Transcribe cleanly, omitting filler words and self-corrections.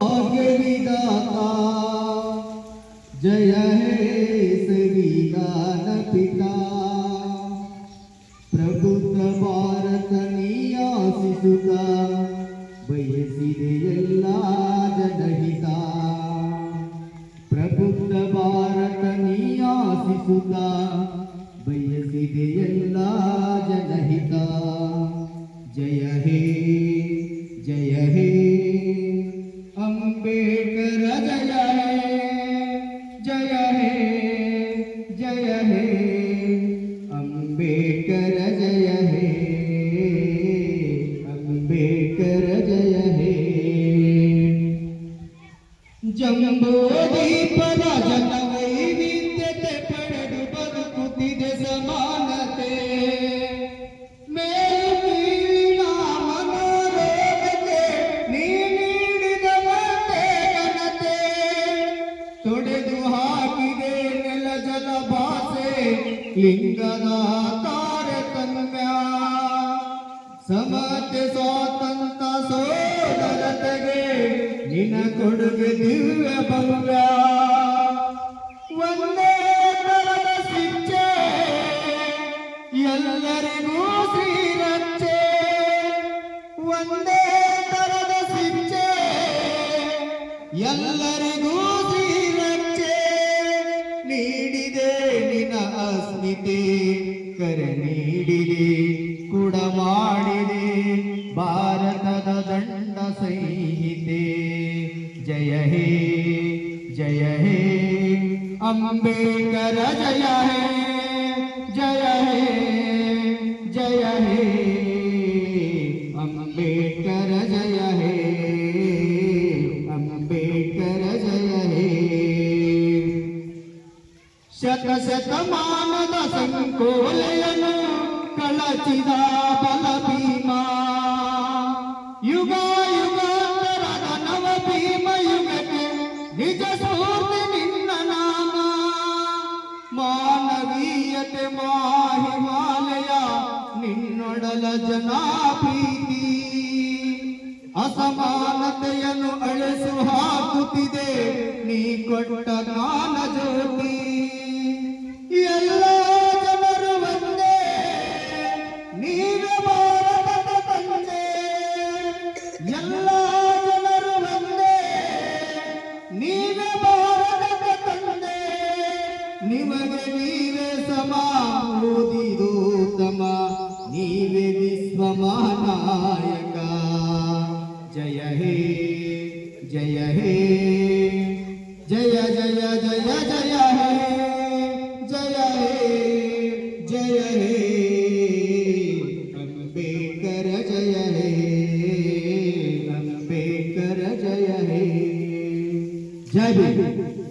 भाग्यविदाता जय हे संविधान पिता ಪ್ರಬುದ್ಧ ಭಾರತ ನೀಯಾಸಿಸುತ್ತ ಬಯಸಿದೆ ಎಲ್ಲ ಜನಹಿತ ಪ್ರಬುದ್ಧ ಭಾರತ ನೀಯಾಸಿಸುತ್ತ ಬಯಸಿದೆ ಎಲ್ಲ ಜನಹಿತ ಜಯ ಹೇ ಅಂಬೇಡ್ಕರ ಜಯ ಹೇ अंबेडकर जय हे अंबेडकर जय हे जंबो दीपದ ಜನವೈವಿಧ್ಯತೆ ಪಡೆದು ಬದುಕುತ್ತಿದೆ ಸಮಾನತೆ ಮೇಲಿನ ಮನೋರೋಗಕ್ಕೆ ನೀ ನೀಡಿದವಂತೆ ಘನತೆ ತೊಡೆದು ಹಾಕಿದೆ ನೆಲ ಜಲ ಭಾಷೆ ಲಿಂಗದ ತಾರತಮ್ಯ ಸಮತೆ ಸ್ವಾತಂತ್ರ್ಯ ಸೋದರತೆಗೆ ನಿನ್ನ ಕೊಡುಗೆ ದಿವ್ಯ ಭವ್ಯ ಒಂದೇ ತರದ ಶಿಕ್ಷೆ ಎಲ್ಲರಿಗೂ ಶ್ರೀರಕ್ಷೆ ಒಂದೇ ತರದ ಶಿಕ್ಷೆ ಎಲ್ಲರಿಗೂ ಶ್ರೀರಕ್ಷೆ ನೀಡಿದೆ ನಿನ್ನ ಅಸ್ಮಿತೆ ಕರೆ ನೀಡಿದೆ ಕೂಡ ಮಾಡಿದೆ ಭಾರತದ ದಂಡ ಸಂಹಿತೆ ಜಯ ಹೇ ಅಂಬೇಡ್ಕರ ಜಯ ಹೇ ಅಂಬೇಡ್ಕರ ಜಯ ಹೇ ಅಂಬೇಡ್ಕರ ಜಯ ಹೇ ಶತಮಾನದ ಸಂಕೋಲೆಯನ್ನು ಕಳಚಿದ ಬಲ ಭೀಮ ಯುಗ ಯುಗಾಂತರದ ನವ ಭೀಮ ಯುಗಕ್ಕೆ ನಿಜ ಸ್ಫೂರ್ತಿ ನಿನ್ನ ನಾಮ ಮಾನವೀಯತೆ ಹಿಮಾಲಯ ನಿನ್ನೊಡಲ ಜನಾಭೀತಿ ಅಸಮಾನತೆಯನ್ನು ಅಳಿಸು ಹಾಕುತ್ತಿದೆ ನೀ ಕೊಟ್ಟ ಜ್ಞಾನ ಜ್ಯೋತಿ ಎಲ್ಲ ಜನರು ಒಂದೇ ನೀವೇ ಭಾರತದ ತಂದೆ ಎಲ್ಲ ಜನರು ಒಂದೇ ನೀವೇ ಭಾರತದ ತಂದೆ ನಿಮಗೆ ನೀವೇ ಸಮ ಓದಿದೋತ್ತಮ ನೀವೇ ವಿಶ್ವಮಾನಾಯಕ ಜಯ ಹೇ ಜಯ ಹೇ ಜಯ ಹೇ जय हे अंबेडकर जय हे अंबेडकर जय हे जय